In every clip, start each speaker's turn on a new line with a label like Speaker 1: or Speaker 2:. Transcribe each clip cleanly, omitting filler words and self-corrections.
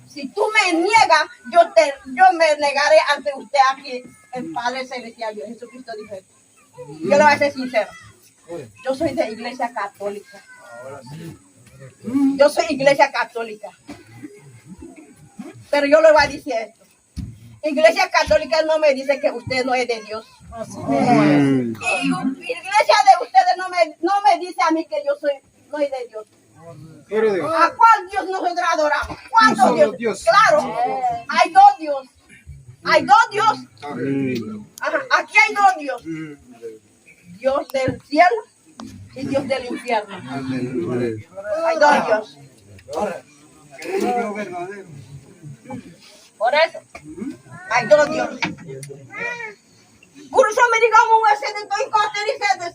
Speaker 1: Si tú me niegas, yo me negaré ante usted aquí, el Padre Celestial, Dios Jesucristo dijo esto. Yo le voy a ser sincero. Yo soy de iglesia católica. Yo soy iglesia católica. Pero yo le voy a decir esto. Iglesia católica no me dice que usted no es de Dios. Y iglesia de ustedes no me dice a mí que yo no soy de Dios. ¿A cuál Dios nosotros adoramos? ¿Cuántos Dios? Claro, hay dos Dios. Hay dos Dios. Ajá, aquí hay dos Dios. Dios del cielo y Dios del infierno. Hay dos Dios. Por eso, hay dos Dios. Curso me digamos un ese de todo en coste y se de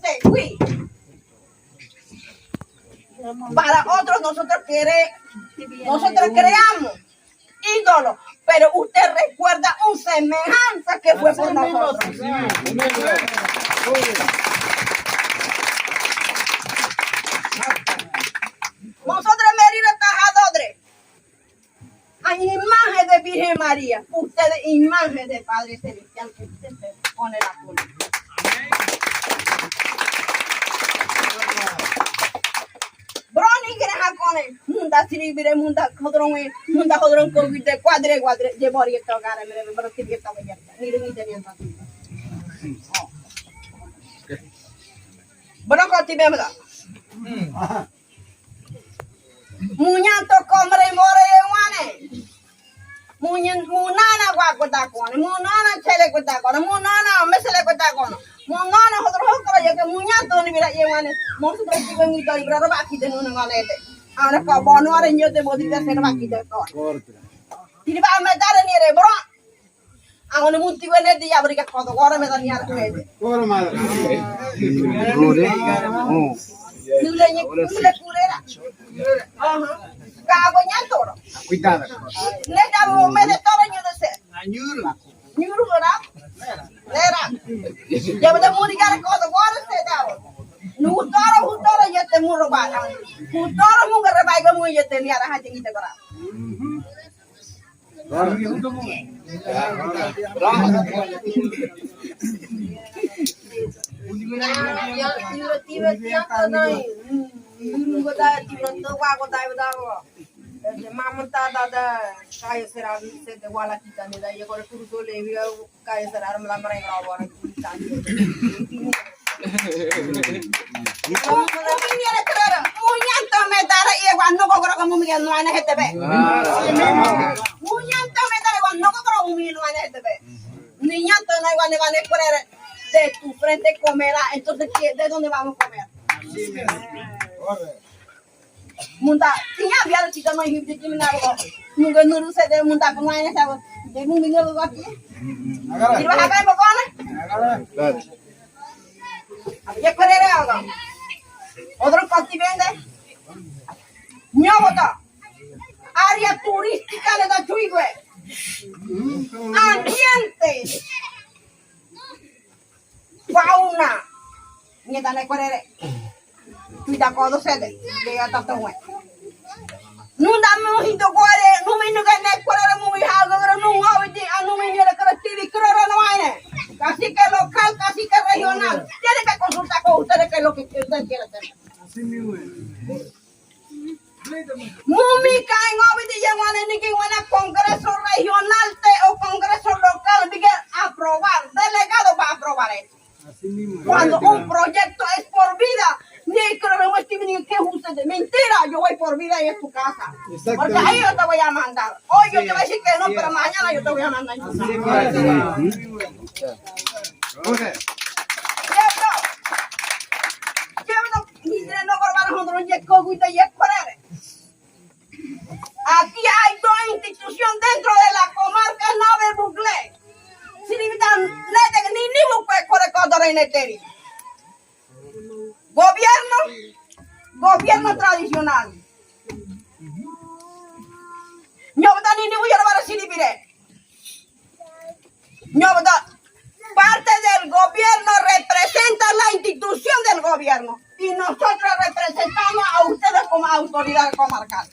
Speaker 1: para otros nosotros creamos ídolos, pero usted recuerda un semejanza que fue por nosotros. Nosotros meridos tajadores, hay imagen de Virgen María, ustedes imagen de Padre Celestial que usted se pone la cuna. Broni kene hakone munda siribire munda hodron ko gide quadre je bori to gara mere baro tibi to ya ni ringi de ta baro ko tibe meda munya to komre more wane munana gwa ko ta ko munana chele ko ta ko munana mesele ko ta ko Mongana hodro hodro ya ke munya to ni bira ye wane mo su prati ko ngi to ibra ro baki de no ngale de ana ka bono are nyote bodi de ser baki de to tiri ba me dare ni re bro angone mutti wene di abri ka ko gore me dan yar ko de gore ma gore nule ni nule kurera aha ka go nya to ro cuidado le da mo me de to nyo de se nyuru ora Lera, ya me tengo que dar cosas, ¿cuál es el dado? No hutoro ya te muro para, hutoro mungo rebaiga muy ya te niara hati kita kora. Tiba-tiba tanai, nunggu dah tiba-tiba aku dah betul. Mama ada kaya serang sete wala kita ni dah ya kalau kurus lewi kaya serang malam mereka orang kita ni. Mungkin ada kerana mungkin tu medara ia wano kau kerana mungkin nuana hete be. Mungkin tu medara wano kau kerana mungkin nuana hete be. Niña tu naik wane kerana de tu frente comerá entonces de dónde vamos a comer. Munda tinya biar kita mau hidup di mana kok nunggu nuru saja munda kemana sahaja jadi mungkin nggak lagi jadi apa yang pokoknya ya kerja apa orang pasti bende nyawa area turística le da cuy gue ambiente fauna ni tan kerja tidak kau tu sedek dia tak tahu. Nunda muhito kore, numi nuga nek kore mumi hago kore nunga widi numi ni lekar TV kore nawane. Kasih ke lokal, kasih ke regional. Jadi ke konsulta kau udah ke lokal kita kira kira. Mumi kai ngawidi yang mana ni kau mana kongreso regional te o kongreso lokal bikin aprobar, delegado va a aprobar eso. Cuando un proyecto es por vida. Ni creo que me que usted de mentira, yo voy por vida y es tu casa. Porque ahí yo te voy a mandar. Hoy yo te voy a decir que no, pero mañana yo te voy a mandar. Aquí hay dos instituciones dentro de la comarca Nave Buglé. Si ni Gobierno tradicional. Parte del gobierno representa la institución del gobierno. y nosotros representamos a ustedes como autoridad comarcal.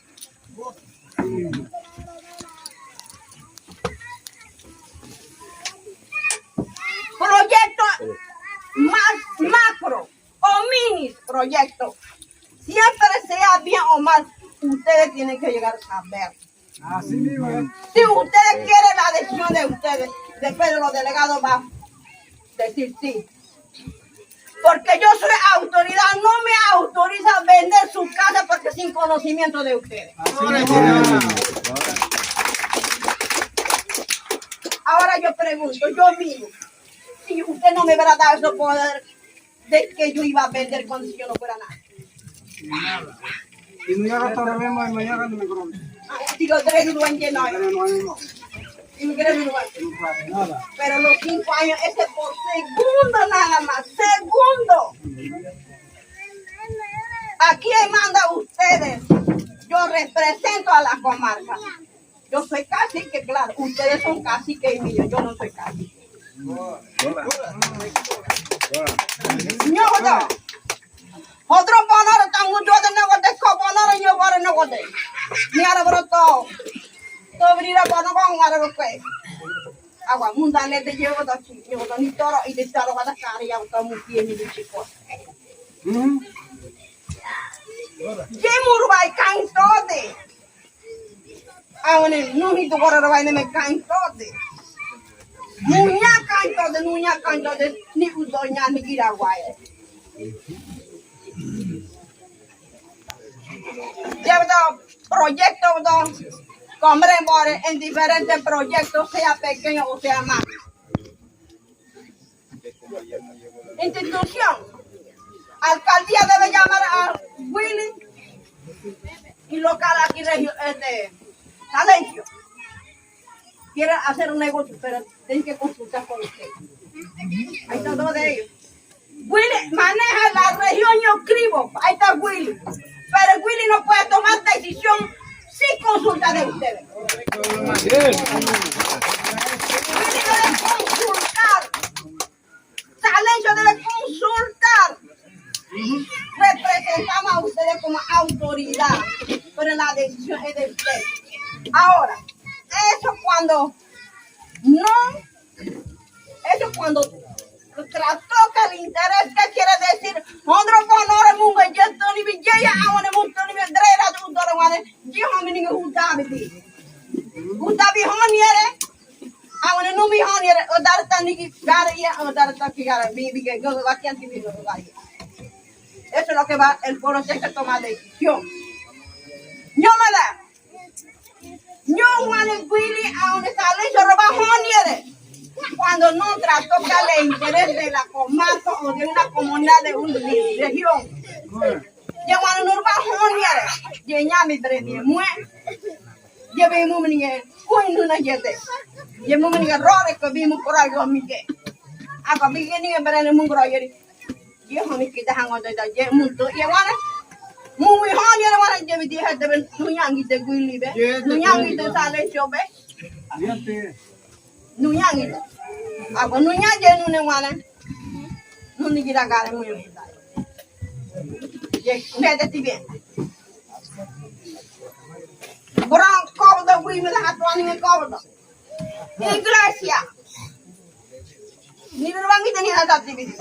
Speaker 1: Proyectos más macro o mini proyectos, siempre sea bien o mal, ustedes tienen que llegar a ver.
Speaker 2: Así mismo,
Speaker 1: Si ustedes quieren la decisión de ustedes, después de los delegados van a decir sí. Porque yo soy autoridad, no me autoriza a vender su casa porque sin conocimiento de ustedes. Ahora yo pregunto, yo mismo, si usted no me hubiera dado ese poder de que yo iba a vender cuando yo no fuera nada.
Speaker 2: Y mañana hasta vemos y mañana no me conoce.
Speaker 1: Digo, tres dueños no.
Speaker 2: Pero no hay no.
Speaker 1: Y me quiere
Speaker 2: No pasa nada.
Speaker 1: pero los 5 años, ese por segundo nada más, segundo. Aquí manda ustedes, yo represento a la comarca. Yo soy cacique, claro, ustedes son cacique y mío, yo no soy cacique. Ñogoto, otro ponoro tan mucho de negote, coponoro ñogore negote. Ni ara broto, tobrira pono con ara roque. Agua mundane de ñogoto, ñogoto ni toro y de toro va a sacar y auto muy bien y de chicos. Jemurbai kain tode. Awone numi to gora bai ne me kain tode. Nunya kain tode ni udonya ni gira wae. Llevo proyecto en diferentes proyectos, sea pequeño o sea más. Institución. Alcaldía debe llamar a Willy y local aquí Salencio. Quiere hacer un negocio, pero tienen que consultar con usted. Ahí están dos de ellos. Willy maneja la región Yocribo. Ahí está Willy. Pero Willy no puede tomar decisión sin consulta de ustedes. Willy debe consultar. Salencio debe consultar. Representamos a ustedes como autoridad, pero la decisión es de ustedes. Ahora, eso cuando trastoca el interés, ¿qué quiere decir? Otro ponore mungo yo toni bijaya awane mutoni bedrera tu doro wane ji homini hutabi hutabi honiere awane no mi honiere o darta ni gara ya o darta ki gara bi que go vakian ti bi go gari. Eso es lo que va el foro se que toma decisión. Yo me da. Yo wane Willy awane sale yo roba honiere. Cuando no trastoca el interés de la comarca o de una comunidad de una región. Ya cuando no va a joder, ya llame tres mue, ya vemos que hoy no nos lleve, ya vemos que errores que vimos por ahí a mí que, a que viene que ver en el mundo ayer, ya no me quita hango de ya mundo, ya cuando muy joder, cuando ya me dije de ver no yangi de Willy ve, no yangi de Salencio ve. Nunyang itu, aku nunyang je nune mana, nuni kita kare mu yang kita. Je nede tibe. Orang kau dah bui mula hatuan ni kau dah. Iglesia. Ni ruang kita ni ada tibe. Ni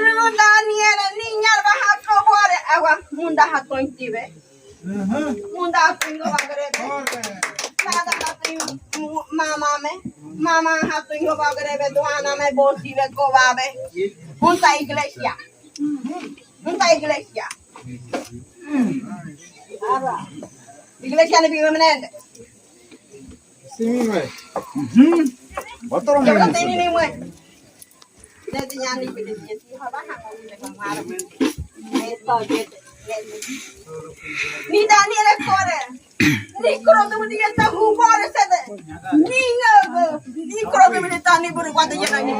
Speaker 1: ruang ni ada ni nyar bahak kau boleh awak munda hatuan tibe. Munda hatuan kau boleh. Nada hatuin mama hatuin ko bagre be duana me bolsi be ko babe junta iglesia ara iglesia ne vive menende
Speaker 2: Sí, mismo. Otro
Speaker 1: yo
Speaker 2: momento.
Speaker 1: teni ni mwe ne tinya ni be ni si ha ba ha ko ni be mara esto ni Daniel Corre ni kro tu dia ta humor sede ni kro tu dia ta ni buru kwata jana ni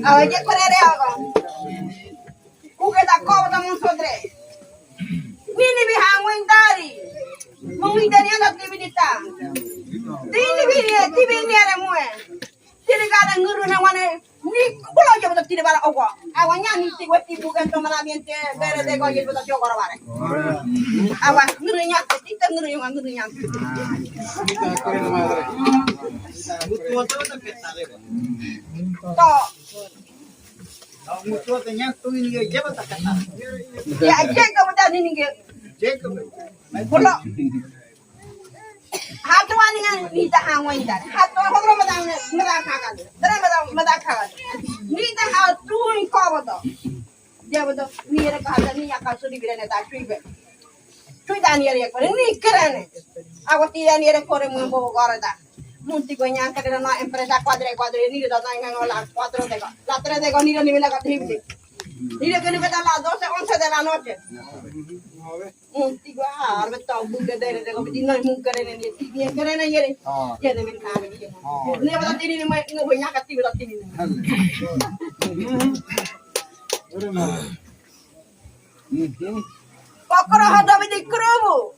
Speaker 1: awe korere ago ku ke ta ko ta mun sodre ni bi hangwen dari Mungkin ada aktivitas. Tini ada mue. Tini kada nguru na wane. Ni kulo aja betul tidak bara ogo. Awalnya ni tiga tibu kan teman ambiente bere de go yedo betul kora bare. Awas ngurunya kita ngurunya.
Speaker 2: Kita keren madre.
Speaker 1: To.
Speaker 3: Mutua tanya tu ini je apa tak kata.
Speaker 1: Ya aja kamu tadi ni ke.
Speaker 3: Je ke.
Speaker 1: Kulo. Hatu ani kan ni tak hangwai dah. Hatu hodro madang kakan. Tere madang kakan. Ni tak hatu ni kau betul. Dia betul. Ni ada kahar ni yang kau suri bila nak cuy be. Cuy dah ni ada kau. Ni keren. Aku tidak ni ada kau yang mau kau dah. Munti ko nyang kada na empresa cuadre ni do na ngang la 4 de ko. La 3 de ko ni ni la ka thibti. Ni de kene beta la 12 11 de la noche. Munti ko ar beta bu de ko di na mun kare ni ni kare na yere. Ye de men ka ni. Ni beta tini ni mai ngo nya ka ti beta tini. Kokro hada bi dikrobu.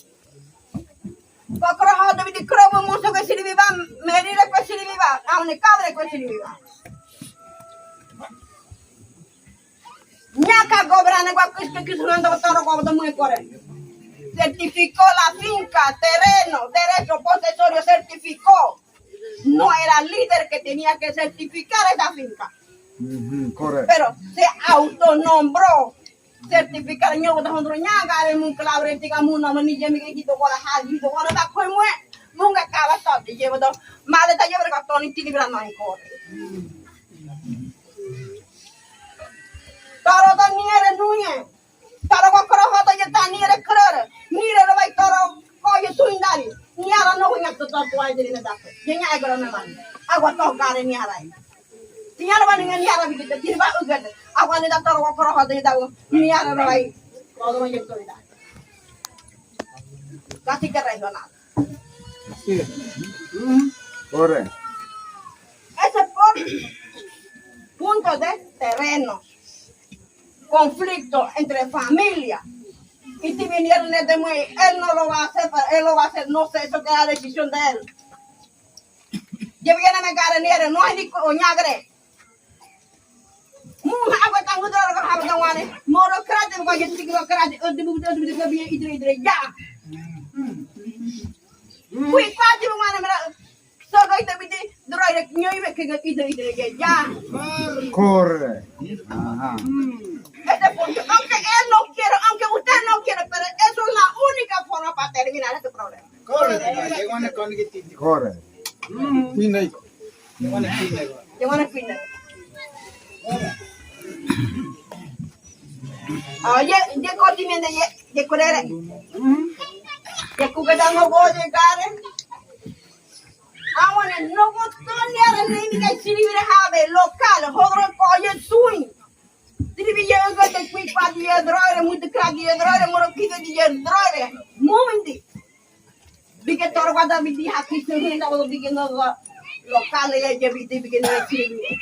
Speaker 1: Kokro hada bi dikrobu muso ke sini viva, meri le ko sini viva, amne kabre ko sini viva. Nyaka gobrane kwa kisu ndo toro kwa ndo muy kore. Certificó la finca, terreno, derecho posesorio certificó. No era el líder que tenía que certificar esa finca.
Speaker 2: Correcto.
Speaker 1: Pero se autonombró certificar nyo ko tahon nya gare mun clabre tika mun na mani jemi ke kito ko ha ji to ko na ko mwe mun ga ka ba to je bodo male ta je ka to ni tini bra nai ko taro ta ni ere nuye taro ko kro ho to je ta ni ere kro ni ere vai taro ko je tuindari ni ara no nya to to ai je ni da ko je nya ai gro na man agwa to gare ni ara tiara ba dengan niara bigit tiri ba ugan aku ni daftar ko koro hade daw niara rai ko do ma jekto ida kasi kare do na
Speaker 2: Correcto.
Speaker 1: ese por punto de terreno conflicto entre familia y si vinieron de muy él no lo va a hacer él lo va a hacer no sé eso que es la decisión de él yo viene me gare niara no hay ni oñagre mun haɓa tango doro ko haɓa tan wane moɗo krade ko yetti ko krade odde bu ko biye idre ja kuy kwati mo wane mera so do ite biti doro rek ñoy be ke idre ja
Speaker 2: Correcto. Ajá.
Speaker 1: este punto aunque él no quiere aunque usted no quiere pero eso es la única forma para terminar este problema
Speaker 3: Correcto. Llegone con que ti.
Speaker 2: Correcto. Pinay.
Speaker 1: Llegone fin oye je continue de correre je kugada no goje gare awone no go toniare ni ga sirivire habe local hodro ko ye sui dirivi ye go de qui pa di droire mu de kragi droire mo ro kide di droire mundi bige tor guarda mi di hakki ni da go bige no local ye je bige no sirivire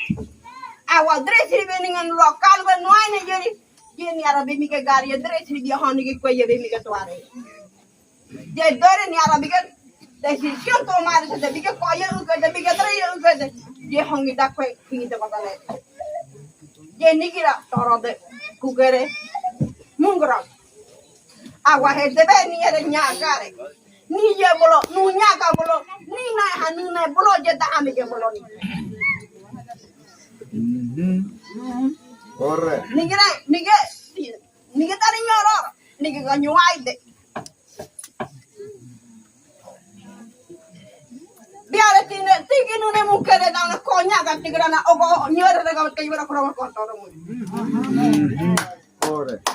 Speaker 1: awa dresi beningan lokal be noine jeri jeni arabe mi ke gari dresi di honi ke ko yebe mi ke toare je dore ni arabe ke decisión tomar se de ke ko ye u ke de ke dre ye u ke de je hongi da ko ni de batale je ni gira toro de kugere mungro awa he de be ni ere nya gare ni ye bolo nu nya ga bolo ni na hanu na bolo je da ame ke bolo ni
Speaker 2: Correcto.
Speaker 1: Nige tari nyoro, nige ganyuai de. Biar tigi nune mukere da una konya ga tigra na ogo nyoro da ga kai bara koro ko toro mu.
Speaker 2: Correcto.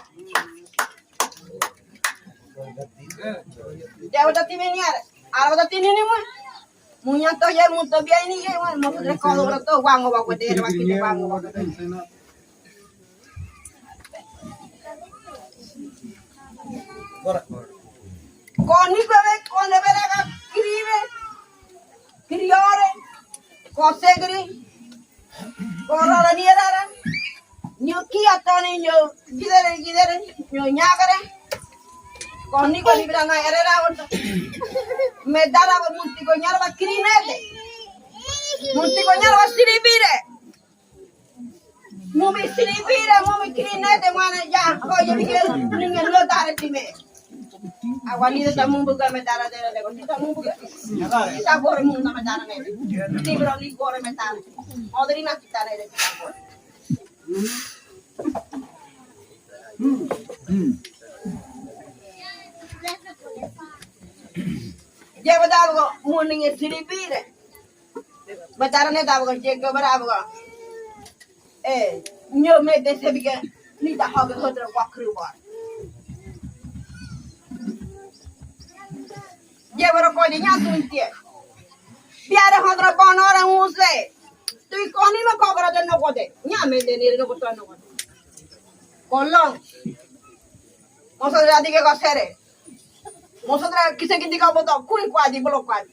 Speaker 1: Ya udah timeniare. Ara udah tinini mu. Munya to ye mu to biai ni ye mo de ko do to wango ba ko de ba ki de wango ba. Coni bebe con le verga criore cosegri corora niera nyo kia toni nyo gidere nyo nyagare Koni koni bilang era me dara munti ko nyara kirinete munti ko nyara siribire mumi siribire mumi kirinete mana ya ko ye bigel ningen lo dara time awali de tamu buga me dara de ko tamu buga kita gore mun na me dara ne ti bro li gore me dara odri na kita ne de je badago morning e siribire batara ne dago je go barago nyo me de sebiga ni da hobe hodra wakru bar je baro ko nya tuntie biara hodra bonora use tu koni ma ko baro de no ko de nya me de ni no ko to no ko kolong moso de dige ko sere Mosotras kise kiti ka boto kui kwadi bolo kwadi.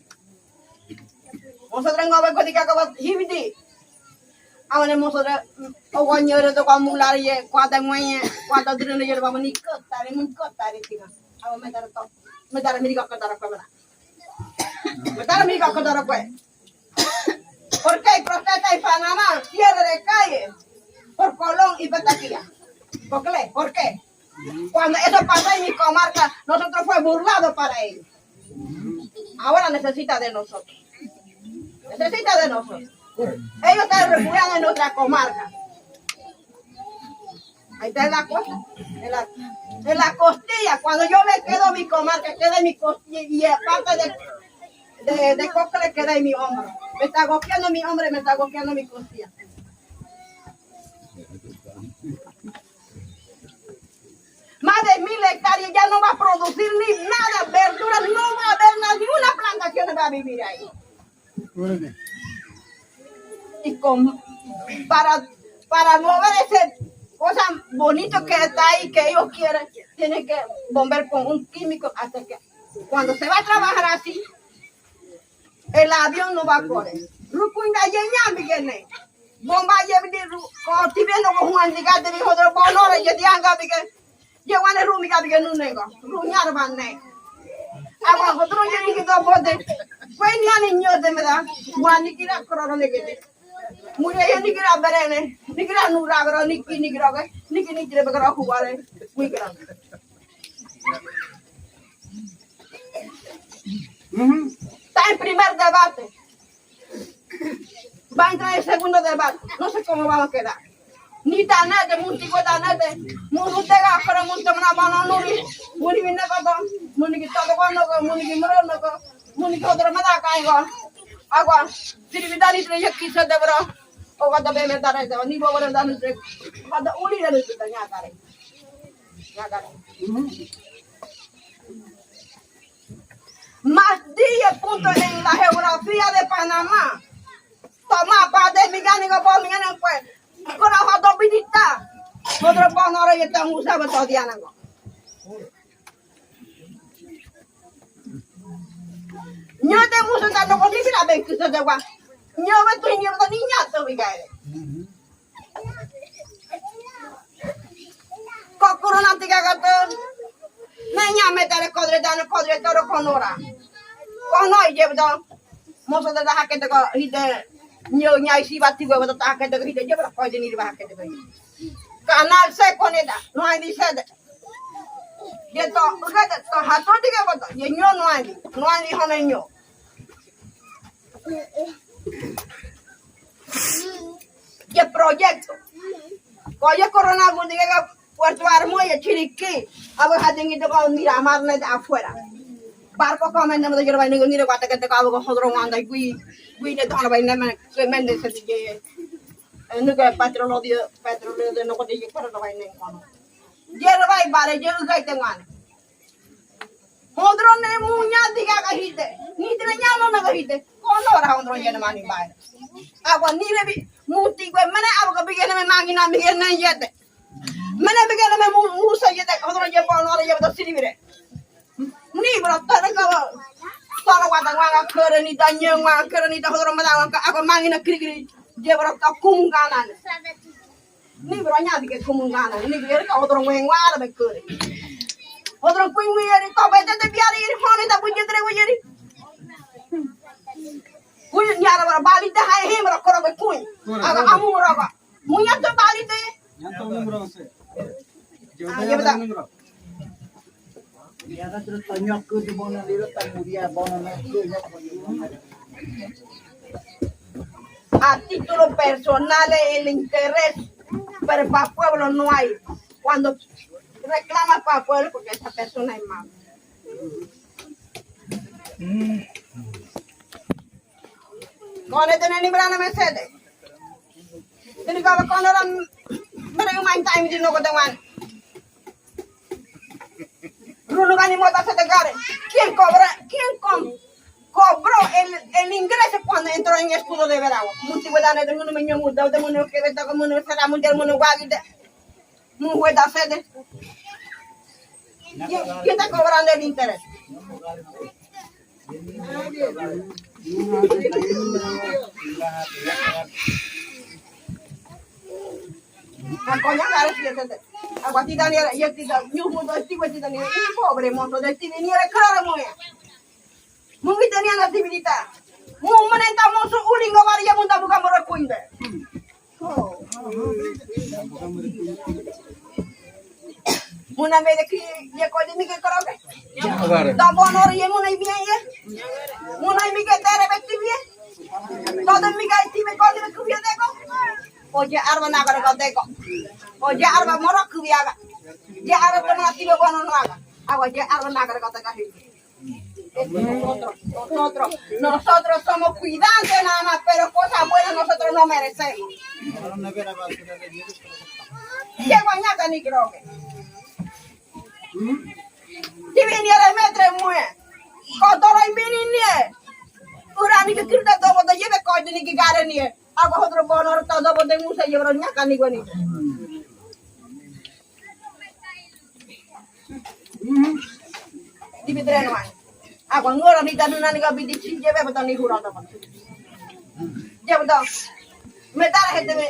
Speaker 1: Mosotras ngobe kodi ka ka hibidi. Amane mosotras ogonyore to kamular ye kwada moye kwada drene ye ba mani kotare mun kotare tinga. Amo medara miri ka kotara ko bana. Medara miri ka kotara ko. Porque hay protesta y Panamá cierre de calle por Colón y Petaquilla. ¿Por qué? Cuando eso pasó en mi comarca, nosotros fue burlado para ellos. Ahora necesita de nosotros. Necesita de nosotros. Ellos están refugiados en nuestra comarca. Ahí está la cosa. En la costilla, cuando yo me quedo en mi comarca, queda en mi costilla y aparte de cocle queda en mi hombro. Me está golpeando mi hombro y me está golpeando mi costilla. Más de 1000 hectáreas ya no va a producir ni nada, verduras, no va a haber nada, ni una plantación va a vivir ahí. Y para mover ese cosa bonito que está ahí, que ellos quieren, tienen que bombear con un químico hasta que cuando se va a trabajar así, el avión no va a correr. Rukunga yenya bigene. Bomba yebdi ko tibeno ko huandiga de hodro bonora yedianga bigene. Yewane rumi ka bige nunengo runyar banne agwa hodro yeni ki do bode kwen yani nyode meda wani kira kororo negede mure yeni kira berene nikira nura bero niki nikira ga niki nikire bagara huware wikira está en primer debate va a entrar el segundo debate no sé cómo vamos a quedar ni tanete munti ko tanete munu tega kora munti mana bana nuri muni minna ko do muni ki todo ko no ko muni ki moro no ko muni ko dra mata kai ko agwa sirvidari tre yakki se devro o kada be me tare de ni bo bora dan tre kada uli de tu nya tare más 10 puntos en la geografía de Panamá toma pa de mi gani ko bo mi gani pues Kora hodo bidita. Hodro bonora yeta musa beto diana ko. Nyote musa ta ko ni bira ben kusa de wa. Nyobe tu nyobe ni nyato bigare. Ko corona tiga gato. Nenya metare kodre dano kodre toro konora. Kono yebdo. Musa da hakete ko hide Nyo nyai si bati gua betul tak ada kerja je berapa kau jenis bahak ada kerja. Kanal saya koneda, nuai di sana. Dia tu, kerja tu hatu tiga betul. Dia nyo nuai di hana nyo. Dia project. Kau je corona gua tiga Puerto Armo ya ciriki. Abu hading itu kau miramar nada afuera. Barco komen nama tu jerbai nunggu kata kata kau kau hodrong andai kui ne thana bai nama mende se je nuga petrol de no ko de para bai ne kono jerbai bare je ugai tengan hodrong ne munya diga ka hite ni tre nya no na ka hite kono ra hodrong je mani bai agwa ni le bi muti ko mane abu ka bigene me mangi na bigene yete mane bigene me musa yete hodrong je kono ra je to siribire ni bro tara ka Tara wata wanga kere ni tanya wanga kere ni tahu orang mana aku mangin nak kiri dia berapa kum kanan ni beranya dikit kum kanan ni biar kau orang weng wala bekere Otro queen yeri ko ba de biari yeri hone da bunje dre go yeri. Kuy nyara bara bali de hay hem ra koro be kuy. Aga amu ra ga. Munya to bali de.
Speaker 3: Yang tahu nomor apa?
Speaker 1: Iya betul.
Speaker 3: Dia kan terus tanya ke di mana dia tamu dia bono dia.
Speaker 1: A título personal el interés, pero para el pueblo no hay. Cuando reclama para el pueblo porque esa persona es mala. Con este nene brana Mercedes. Tiene que haber con ahora pero un main time di no ko teman. Rulo gani mota se te gare. ¿Quién cobra? ¿Quién cobró el ingreso cuando entró en escudo de verano? Muti wadane de muno menyo muda de muno que veta como muno será mundial muno guagide. Mu hueda sede. ¿Quién está cobrando el interés? Coña cara siete. Agua ti Daniela, io ti do, io mudo ti questi Daniela. Il pobre mondo del ti venire cara moya. Mungi tenia natividad. Mu menenta musu ulingo varia munda buka moro kuinde. Muna me de ki ye ko de mi ke koroge. Da bonor ye muna bien ye. Muna mi ke tere betti bien. Todo mi ke ti me ko de ku bien deko. Oye arba na ko deko. Oye arba moro ku biaga. Ye arba to na ti be bono no haga. Agua ye arba na ko deko hi. Nosotros somos cuidantes nada más, pero cosas buenas nosotros no merecemos. ¿Qué guañaca ni creo que? Si viniera el metro muy, cotoro y vininie, urani que kirta todo de lleve coche ni que gare ni, hago otro bono todo de musa y llevar ñaca ni guani. Di bedreno ay. Ako ngora ni tanu nani ka bidichi jebe beto ni hura to. Jebe to. Metara hete me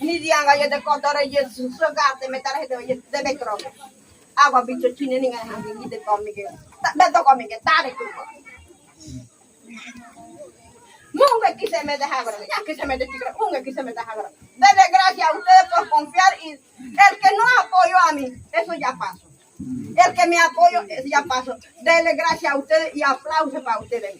Speaker 1: ni dianga ye de kotore ye sugate metara hete ye de bekro. Ako bicho chine ni ngai hangi ni de komike. Beto komike tare ku. Munga quise me dejar, ya que se me deja, munga quise me dejar. Dele gracias a ustedes por confiar y el que no apoyó a mí, eso ya pasó. El que me apoyó, ya pasó. Dele gracias a ustedes y aplausos para ustedes.